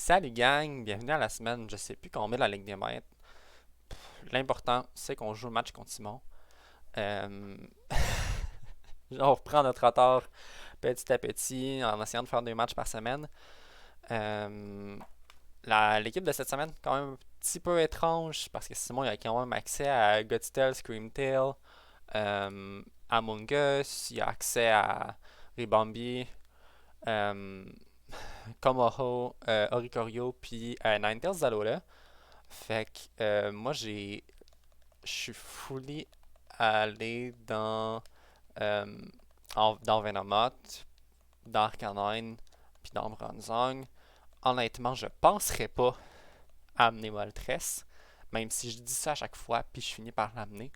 Salut gang, bienvenue à la semaine. Je sais plus combien la Ligue des Maîtres. L'important, c'est qu'on joue le match contre Simon. Euh, on reprend notre retard petit à petit en essayant de faire 2 matchs par semaine. Euh, L'équipe de cette semaine, quand même un petit peu étrange parce que Simon il a quand même accès à Godspell, Screamtail, Among Us, il a accès à Ribambi, euh, Komodo, Oricorio, puis Ninetales Zalola. Fait que moi je suis fully allé euh, dans Venomoth, dans Arcanine, puis dans Bronzong. Honnêtement, je penserais pas amener Moltres, même si je dis ça à chaque fois, puis je finis par l'amener.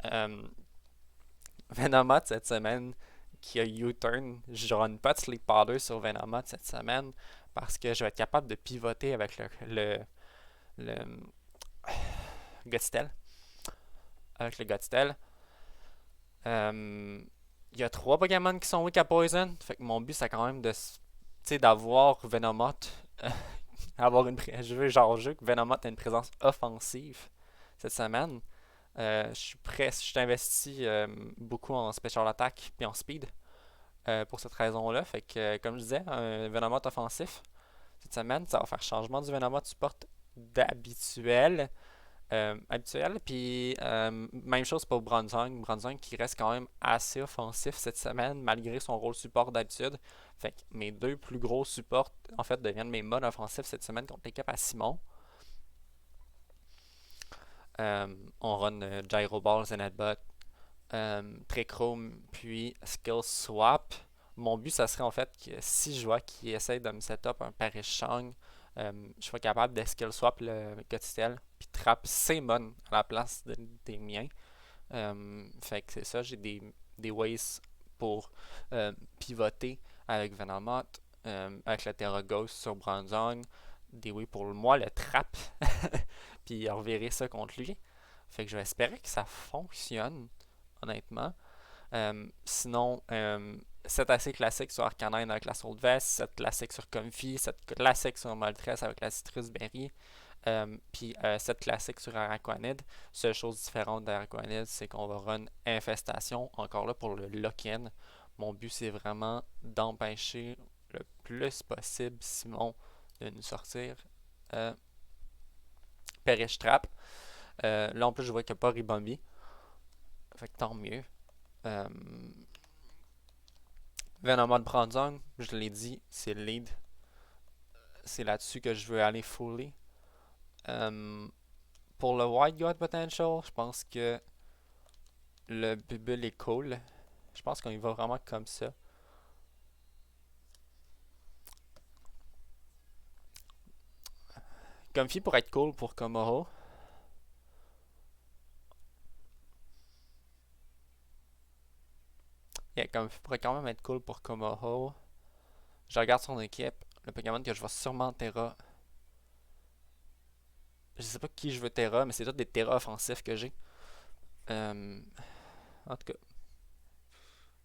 Euh, Venomoth cette semaine, qui a U-turn, je run pas de Sleep Powder sur Venomoth cette semaine, parce que je vais être capable de pivoter avec le Gutstel. Avec le Gutstel. Euh, Il y a 3 Pokémon qui sont weak à Poison. Fait que mon but, c'est quand même d'avoir Venomoth. Avoir je veux que Venomoth ait une présence offensive cette semaine. Je suis prêt, je t'investis beaucoup en Special Attack puis en Speed pour cette raison-là. Fait que, comme je disais, un Venomoth offensif cette semaine, ça va faire changement du Venomoth support d'habituel. Puis même chose pour Bronzong. Bronzong qui reste quand même assez offensif cette semaine malgré son rôle support d'habitude. Fait que mes 2 plus gros supports en fait deviennent mes modes offensifs cette semaine contre l'équipe à Simon. On run Gyro Ball, Zenitbot, Trick-Room, puis Skill Swap. Mon but, ça serait en fait que si je vois qu'il essaye de me setup un Parishang, je sois capable de Skill Swap le Gotistel, puis trap ses mons à la place des miens. Fait que c'est ça, j'ai des ways pour pivoter avec Venomoth, avec le Terra Ghost sur Bronzong, des ways pour moi le trap, puis reverrer ça contre lui. Fait que je vais espérer que ça fonctionne, honnêtement. Sinon, 7 assez classique sur Arcanine avec la Soul Vest, 7 classique sur Comfy, 7 classique sur Moltres avec la Citrus Berry, puis 7 classiques sur Araquanid. Seule chose différente d'Araquanid, c'est qu'on va run Infestation, encore là pour le lock-in. Mon but, c'est vraiment d'empêcher le plus possible Simon de nous sortir Perish Trap. Là, en plus, je vois qu'il n'y a pas Ribombi. Fait que tant mieux. Euh, Venomoth Bronzong, je l'ai dit, c'est le lead. C'est là-dessus que je veux aller fully. Euh, pour le White God Potential, je pense que le Bubble est cool. Je pense qu'on y va vraiment comme ça. Comfy pour être cool pour Komoro. Yeah, Comfy pourrait quand même être cool pour Komoro. Je regarde son équipe. Le Pokémon que je vais sûrement Terra. Je sais pas qui je veux Terra, mais c'est tous des Terra offensifs que j'ai. Euh, En tout cas,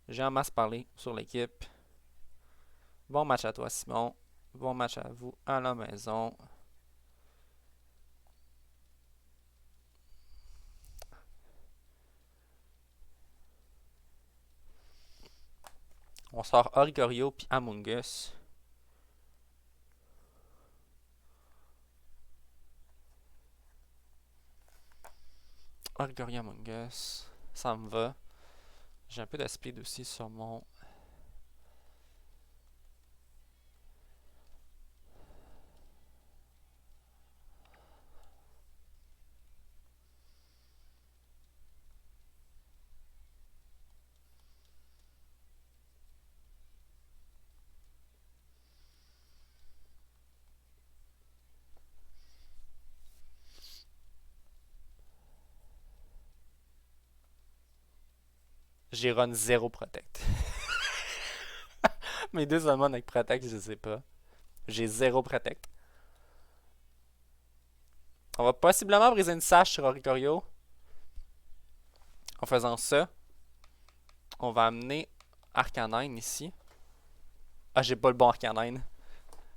j'ai en masse parlé sur l'équipe. Bon match à toi, Simon. Bon match à vous à la maison. On sort Oricorio puis Among Us. Oricorio Among Us. Ça me va. J'ai un peu de speed aussi sur mon. J'ai run 0 Protect. Mes 2 summons avec Protect, je sais pas. J'ai 0 Protect. On va possiblement briser une sache sur Oricorio. En faisant ça, on va amener Arcanine ici. Ah, j'ai pas le bon Arcanine.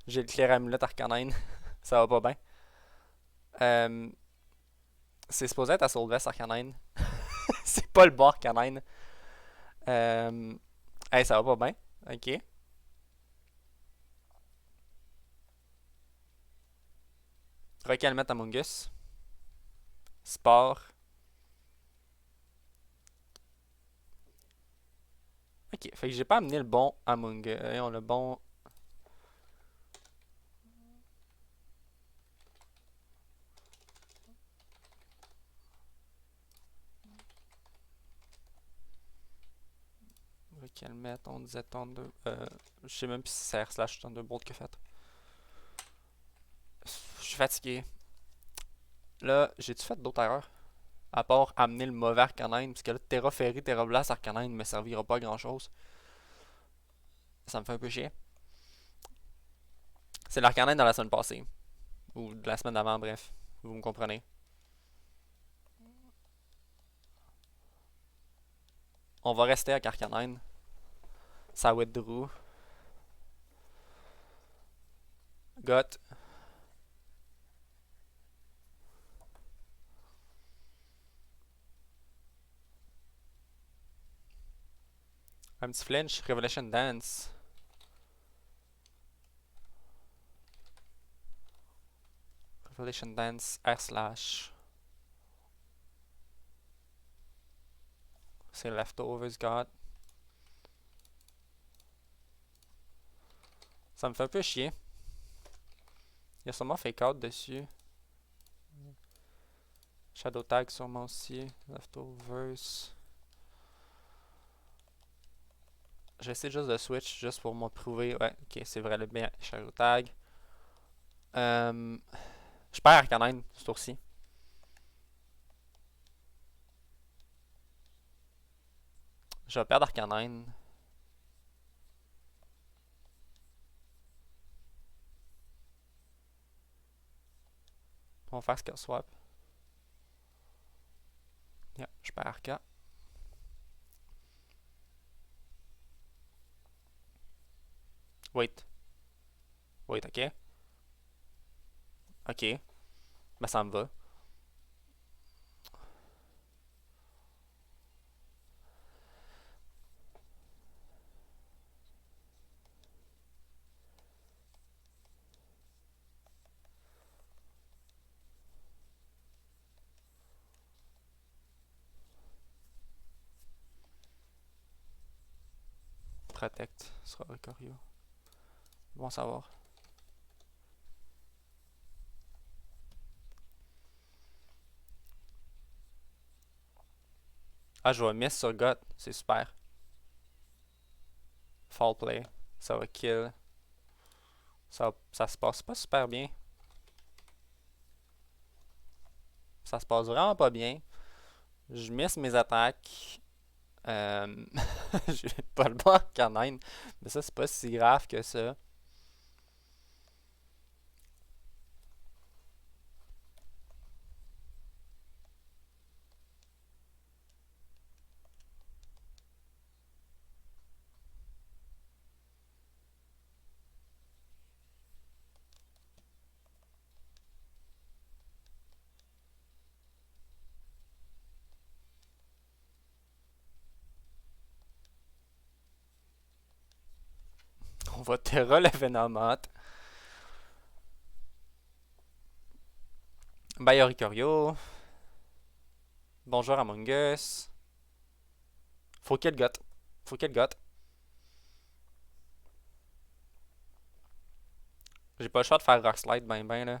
J'ai le clair amulette arcanine. Ça va pas bien. Euh, c'est supposé être à Soul Vest arcanine. C'est pas le bon arcanine. Euh, hey, ça va pas bien. Ok. Recalmette Among Us. Sport. Ok. Fait que j'ai pas amené le bon Among Us. On le bon. Recalmette, on disait Thunder. Je sais même plus si c'est R/slash Thunderbolt que fait. Je suis fatigué. Là, j'ai-tu fait d'autres erreurs? À part amener le mauvais Arcanine, parce que là, Terra Fairy, Terra Blast, Arcanine me servira pas à grand chose. Ça me fait un peu chier. C'est l'Arcanine dans la semaine passée. Ou de la semaine d'avant, bref. Vous me comprenez. On va rester avec Arcanine. Ça withdraw. Got. Un petit flinch. Revelation Dance. Revelation Dance. R/slash. C'est Leftovers God. Ça me fait un peu chier. Il y a sûrement Fake Out dessus. Shadow Tag sûrement aussi. Leftovers. J'essaie juste de switch juste pour me prouver. Ouais, ok, c'est vrai le bien Shadow Tag. Je perds Arcanine ce tour-ci. Je vais perdre Arcanine. On va faire Skill Swap. Yeah, je perds Arca. Wait. Wait, ok. Ok. Ben ça me va. Protect sera Oricorio. Bon savoir. Ah, je vais miss sur God. C'est super. Fall play. Ça va kill. Ça se passe pas super bien. Ça se passe vraiment pas bien. Je miss mes attaques. Euh... J'ai pas le bon Arcanine. Mais ça, c'est pas si grave que ça. On va Terra le Venomoth. Bye Oricorio. Bonjour Among Us. Faut qu'elle gotte. Faut qu'elle gotte. J'ai pas le choix de faire Rock Slide ben là.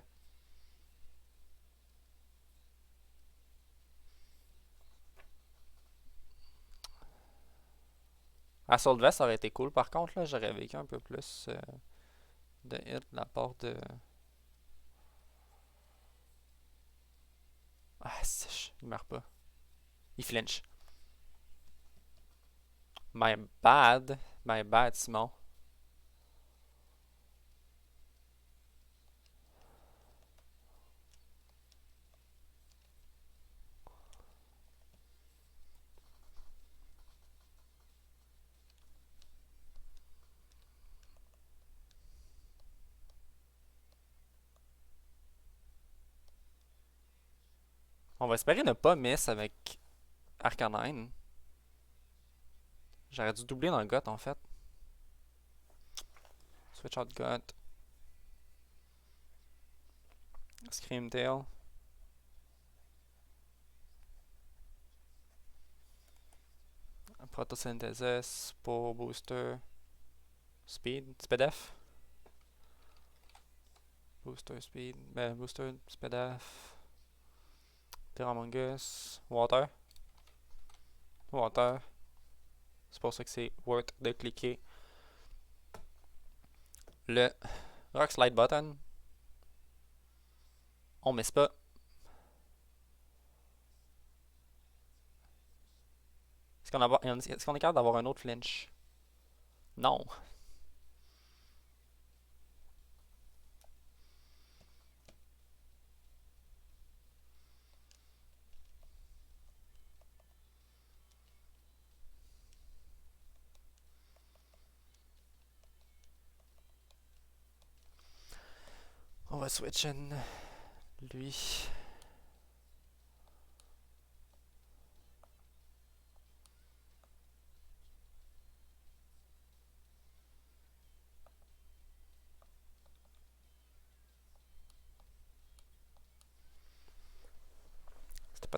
Assault Vest aurait été cool par contre là. J'aurais vécu un peu plus de hit de la part de. Ah, il meurt pas. Il flinch. My bad. My bad, Simon. On va espérer ne pas miss avec Arcanine. J'aurais dû doubler dans le gut en fait. Switch out gut. Screamtail. Photosynthesis pour booster. Speed. Speedef. Booster speed. Ben, booster Speedef. Terramongus. Water. Water. C'est pour ça que c'est worth de cliquer le Rock Slide button. On miss pas. Est-ce qu'on est capable d'avoir un autre flinch? Non. On va switch in lui. C'est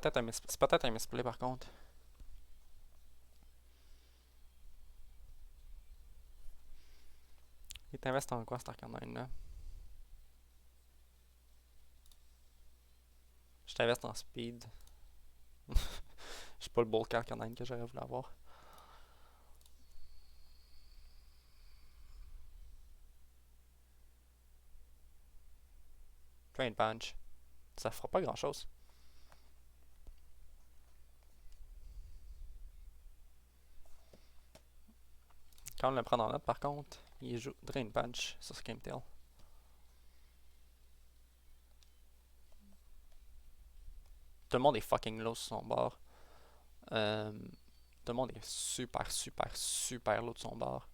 peut-être un misplay par contre. Il t'investe en quoi cet Arcanine là? Je t'investe en speed. Je suis pas le bulk Arcanine que j'aurais voulu avoir. Drain Punch. Ça fera pas grand chose. Quand on le prend en note par contre, il joue Drain Punch sur Screamtail. Tout le monde est fucking low sur son bord. Tout le monde est super, super, super low de son bord.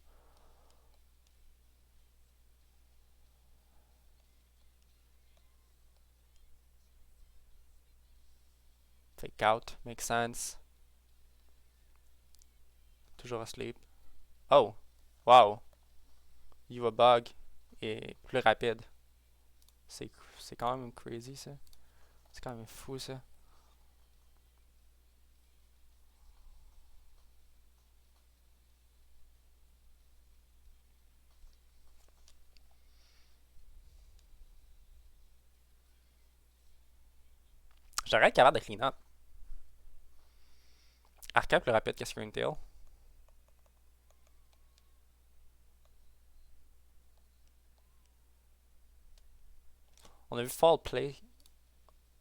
Fake out, makes sense. Toujours asleep. Oh! Wow! Yuva Bug est plus rapide. C'est quand même crazy ça. C'est quand même fou ça. J'aurais être capable de clean up. Arca plus rapide que Screamtail. On a vu Fall Play.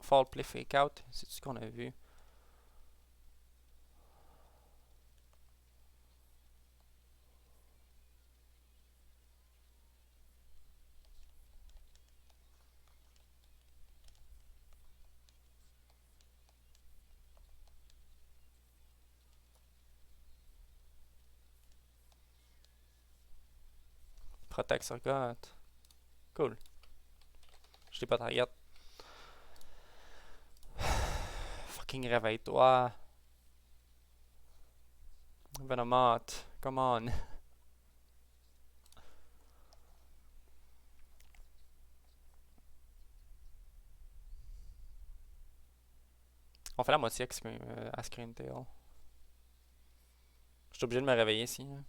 Fall Play Fake Out. C'est ce qu'on a vu. Protect sur God. Cool. Je l'ai pas target. Fucking réveille-toi. Venomoth. Come on. On fait la moitié à Screamtail. Je suis obligé de me réveiller ici. Hein.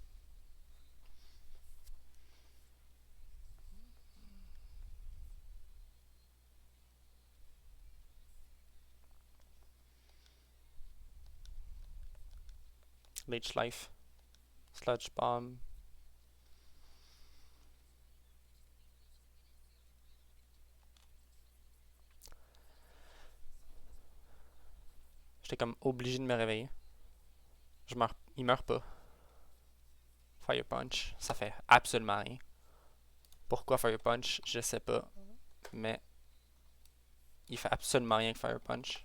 Leech Life. Sludge Bomb. J'étais comme obligé de me réveiller. Il meurt pas. Fire Punch, ça fait absolument rien. Pourquoi Fire Punch, je sais pas. Mais il fait absolument rien que Fire Punch.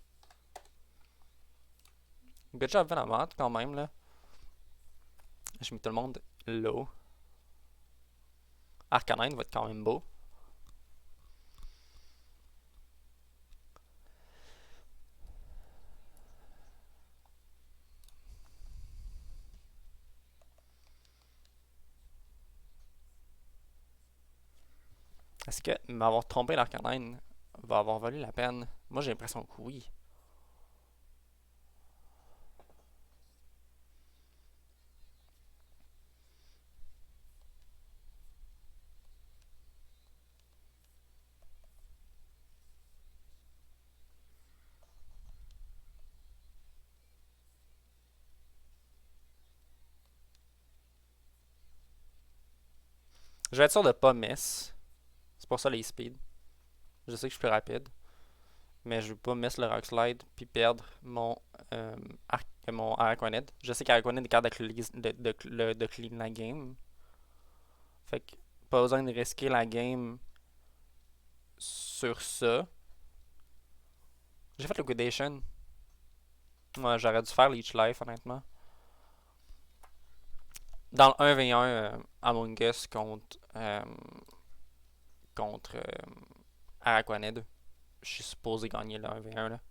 Good job Venomoth quand même là. J'ai mis tout le monde low. Arcanine va être quand même beau. Est-ce que m'avoir trompé l'Arcanine va avoir valu la peine? Moi, j'ai l'impression que oui. Je vais être sûr de pas miss. C'est pour ça les speeds. Je sais que je suis plus rapide. Mais je veux pas miss le Rock Slide puis perdre mon Araquanid. Je sais qu'Araquanid est capable de clean la game. Fait que pas besoin de risquer la game sur ça. J'ai fait Liquidation. Ouais, j'aurais dû faire Leech Life, honnêtement. Dans le 1v1 Among Us contre Araquanid, je suis supposé gagner le 1v1 là.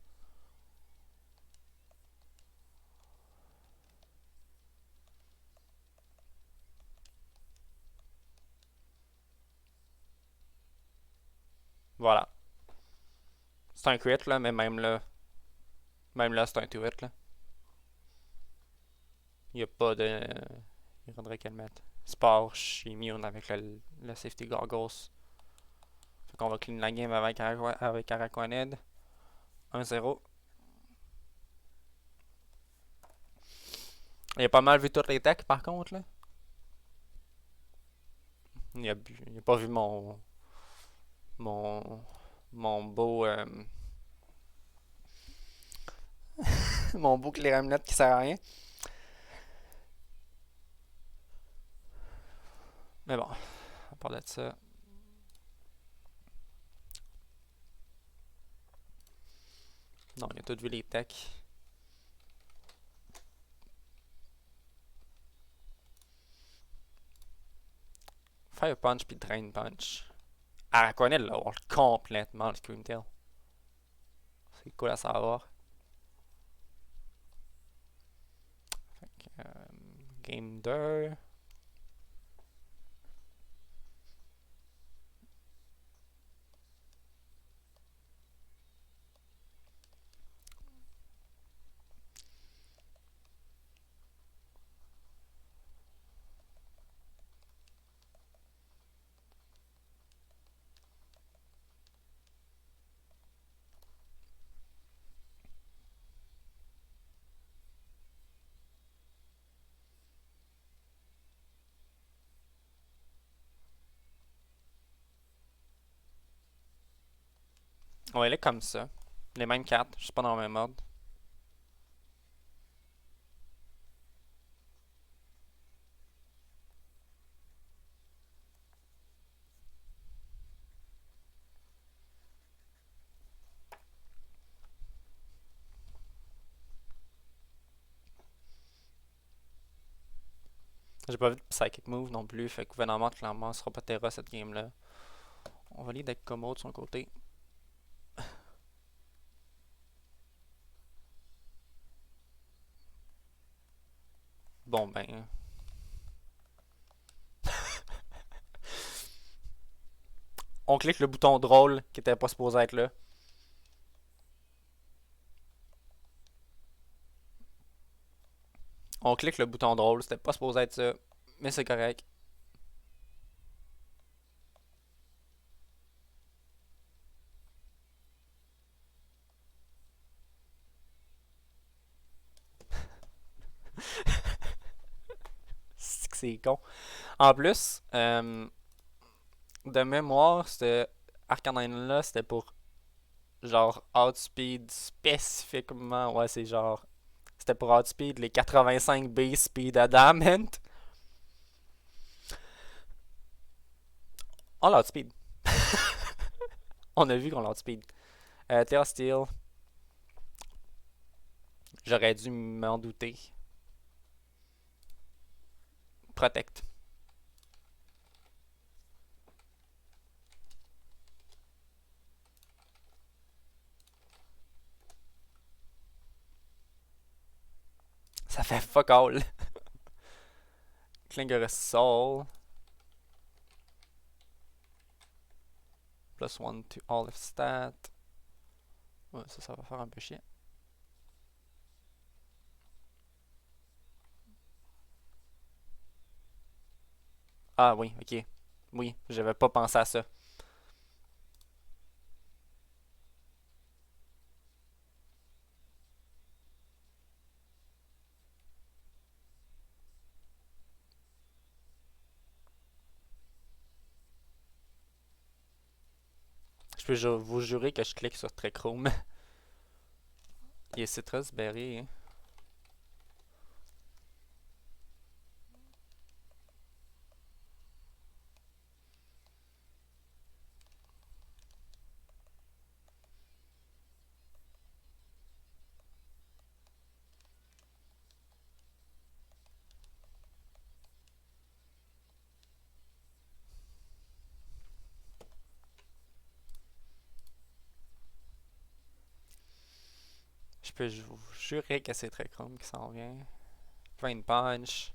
Voilà. C'est un crit là, mais même là c'est un 2-hit là. Il n'y a pas de. Il faudrait qu'elle mette. Sport, je suis immune avec le safety goggles. Fait qu'on va clean la game avec Araquanid. 1-0. Il a pas mal vu toutes les techs par contre là. Il a pas vu mon, mon beau, mon beau clairamnette qui sert à rien. Mais bon, à part de ça. Non, il a tout vu les techs. Fire Punch puis Drain Punch. Araquanid là, on complètement le Scream Tail. C'est cool à savoir. Game 2. On va aller comme ça. Les mêmes cartes, je suis pas dans le même ordre. J'ai pas vu de Psychic Move non plus, fait que gouvernement clairement sera pas Terra cette game là. On va aller avec Como de son côté. Bon ben. On clique le bouton drôle qui était pas supposé être là. On clique le bouton drôle, c'était pas supposé être ça, mais c'est correct. C'est con. En plus, de mémoire, c'était Arcanine là, c'était pour genre outspeed spécifiquement. Ouais, c'est genre. C'était pour outspeed les 85 base speed adamant. On l'outspeed. On a vu qu'on l'outspeed. Terra Steel. J'aurais dû m'en douter. Protect. Ça fait fuck all. Klingerous Soul. plus 1 to all of stat. Ouais, ça va faire un peu chier. Ah oui, ok. Oui, j'avais pas pensé à ça. Je peux vous jurer que je clique sur Trichrome. Il est Citrus Berry. Hein. Je peux vous jurer que c'est Trichrome qui s'en vient. Vein Punch.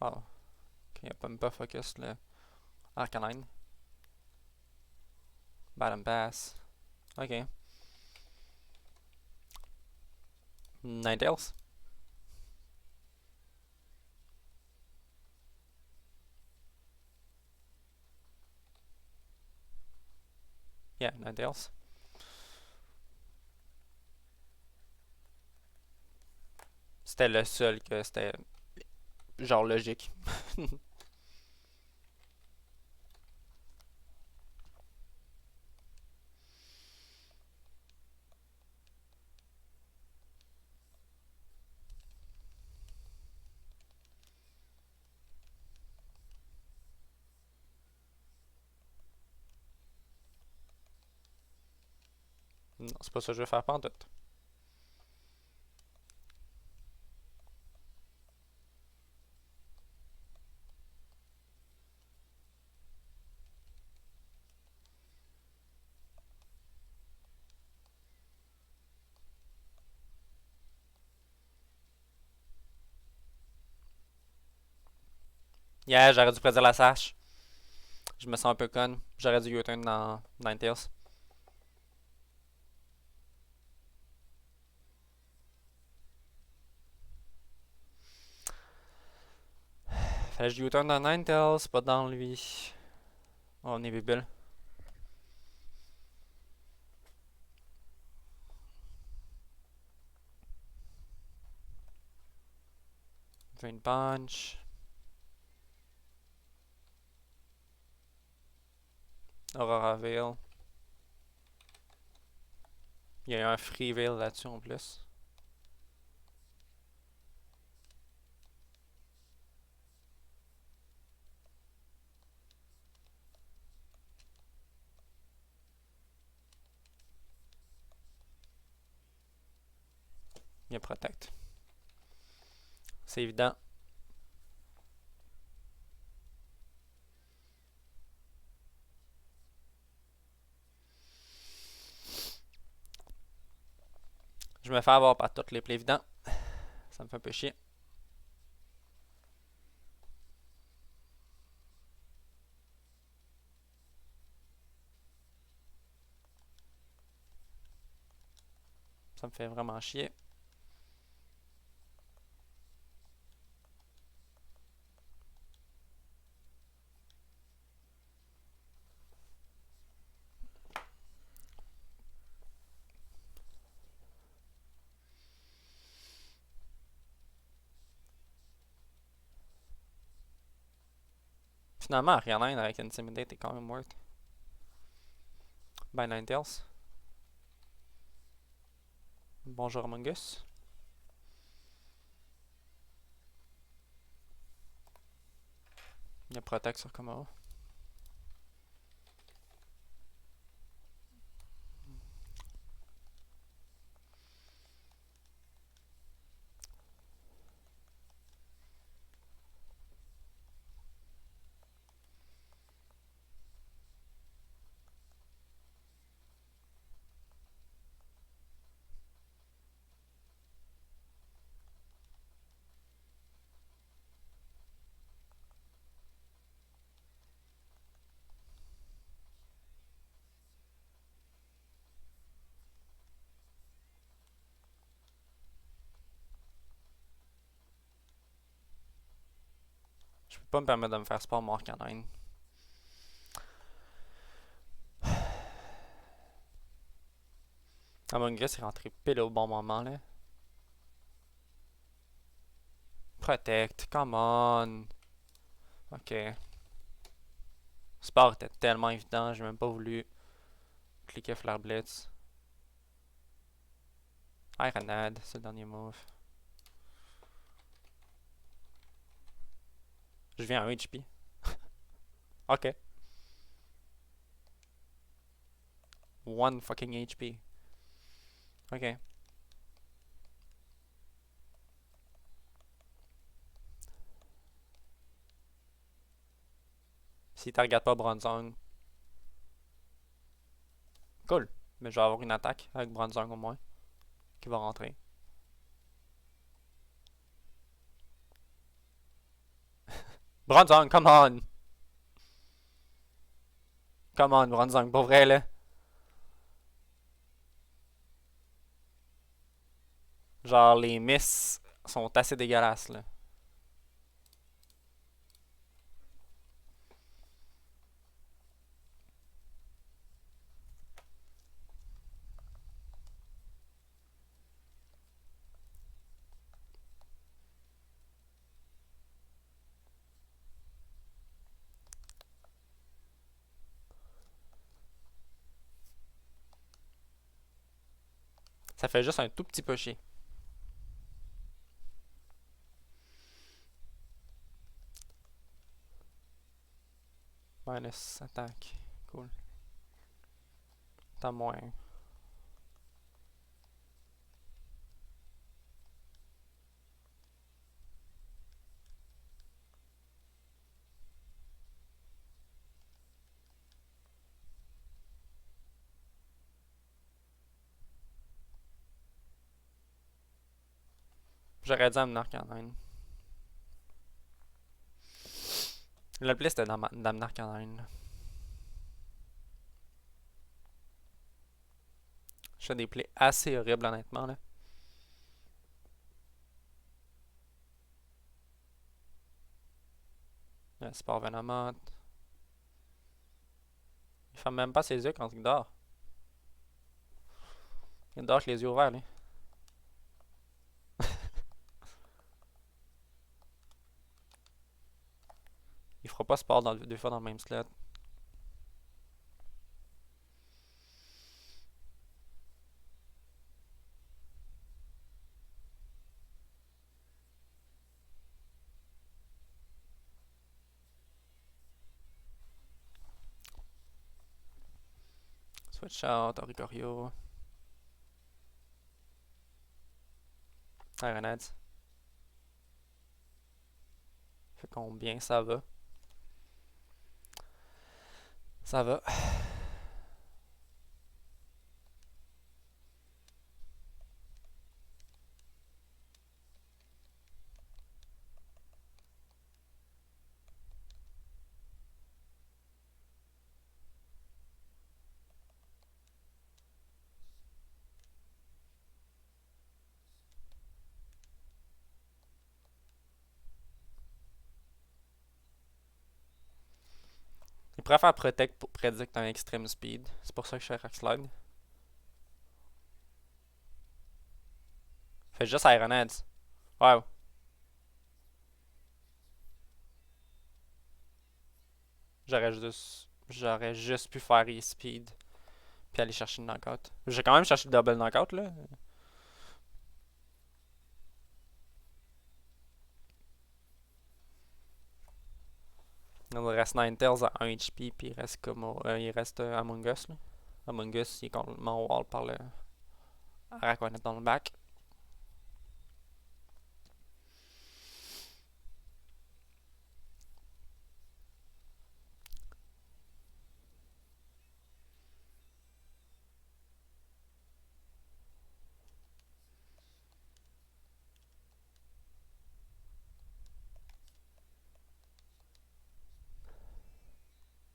Oh, ok, il a pas même pas focus le Arcanine. Bottom Pass. Ok. Ninetales. Yeah, Ninetales. C'était le seul que c'était genre logique. Non, c'est pas ça que je veux faire pantoute. Yeah, j'aurais dû prédire la sache. Je me sens un peu con. J'aurais dû U-turn dans Ninetales. Fallait que je U-turn dans Ninetales, pas dans lui. Oh, on est bébé. Vein Punch. Aurora Veil. Il y a eu un Free Veil là-dessus en plus. Il y a Protect. C'est évident. Je me fais avoir par toutes les plays évidents. Ça me fait un peu chier. Ça me fait vraiment chier. Finalement, Ariane avec Intimidate est quand même worth. By Ninetales. Bonjour Among Us. Il y a Protect sur Komao. peux pas me permettre de me faire sport mort canine. Among Us est rentré pile au bon moment là. Protect, come on. Ok. Sport était tellement évident, j'ai même pas voulu cliquer Flare Blitz. Ironade, c'est le dernier move. Je viens à 1 HP. Ok. 1 fucking HP. Ok. Si tu regardes pas Bronzong, cool. Mais je vais avoir une attaque avec Bronzong au moins. Qui va rentrer. Bronzong, come on! Come on, Bronzong, pour vrai là. Genre, les miss sont assez dégueulasses là. Ça fait juste un tout petit peu chier. Minus attaque. Cool. T'as moins. J'aurais dû amener Arcanine. Le plus c'était d'amener Arcanine. Je fais des plays assez horribles honnêtement là. Le sport Venomoth. Il ferme même pas ses yeux quand il dort. Il dort avec les yeux ouverts, lui. Il fera pas sport deux fois dans le même slot. Switch out, Oricorio. Ironheads. Fait combien ça va? Ça va. Il pourrait faire Protect pour prédire que t'as un extreme speed. C'est pour ça que je fais Rock Slide. Fait juste Ironheads. Wow. J'aurais juste pu faire E-Speed. Puis aller chercher le knockout. J'ai quand même cherché le double knockout là. Il reste Ninetales à 1 HP, puis il reste il reste Among Us. Là. Among Us, il est complètement wall par le Araquanette dans le back.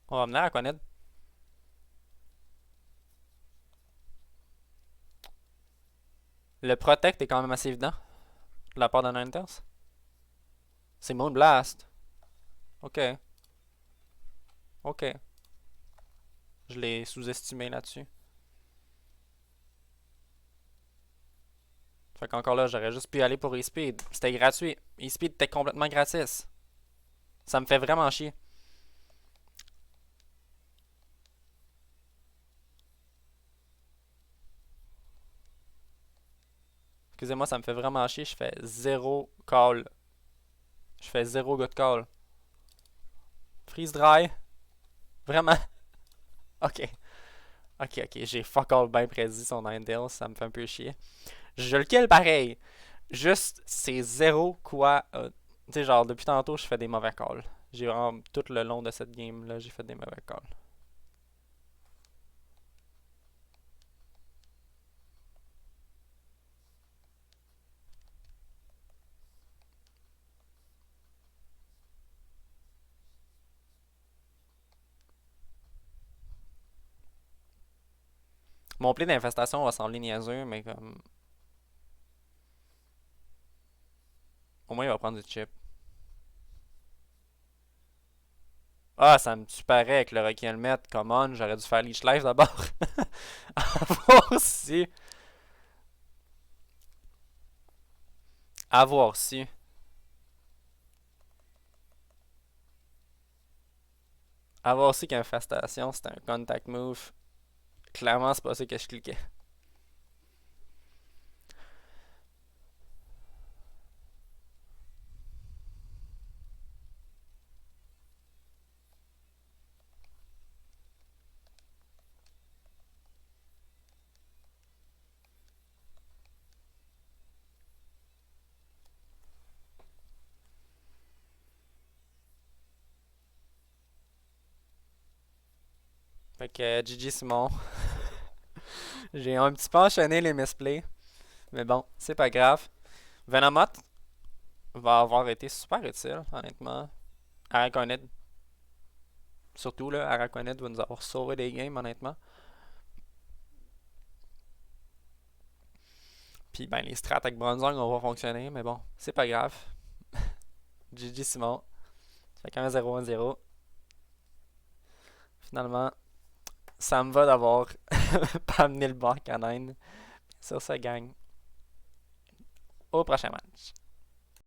On va amener Araquanette. Le Protect est quand même assez évident de la part de Ninetales. C'est Moonblast. Ok. Ok. Je l'ai sous-estimé là-dessus. Fait qu'encore là, j'aurais juste pu aller pour eSpeed. C'était gratuit. eSpeed était complètement gratis. Ça me fait vraiment chier. Excusez-moi, ça me fait vraiment chier. Je fais zéro call. Je fais zéro good call. Freeze dry. Vraiment. Ok. Ok, ok. J'ai fuck all bien prédit son Ninetales. Ça me fait un peu chier. Je le kill pareil. Juste, c'est zéro quoi. Tu sais, genre, depuis tantôt, je fais des mauvais calls. J'ai vraiment, tout le long de cette game-là, j'ai fait des mauvais calls. Mon play d'infestation va sembler niaiseux, mais comme. Au moins, il va prendre du chip. Ah, ça me tue pareil avec le Rocky Helmet. Come on, j'aurais dû faire Leech Life d'abord. À voir si. À voir si. À voir si qu'infestation, c'était un contact move. Clairement, c'est pas ça que je cliquais. Fait que GG Simon. J'ai un petit peu enchaîné les misplays. Mais bon, c'est pas grave. Venomoth va avoir été super utile, honnêtement. Araconid, surtout là, Araconid va nous avoir sauvé des games, honnêtement. Puis ben, les strats avec Bronzong vont pas fonctionner, mais bon, c'est pas grave. GG Simon. Ça fait qu'un 0-1-0. Finalement, ça me va d'avoir pas amené le bar canine. Sur ce, gang. Au prochain match.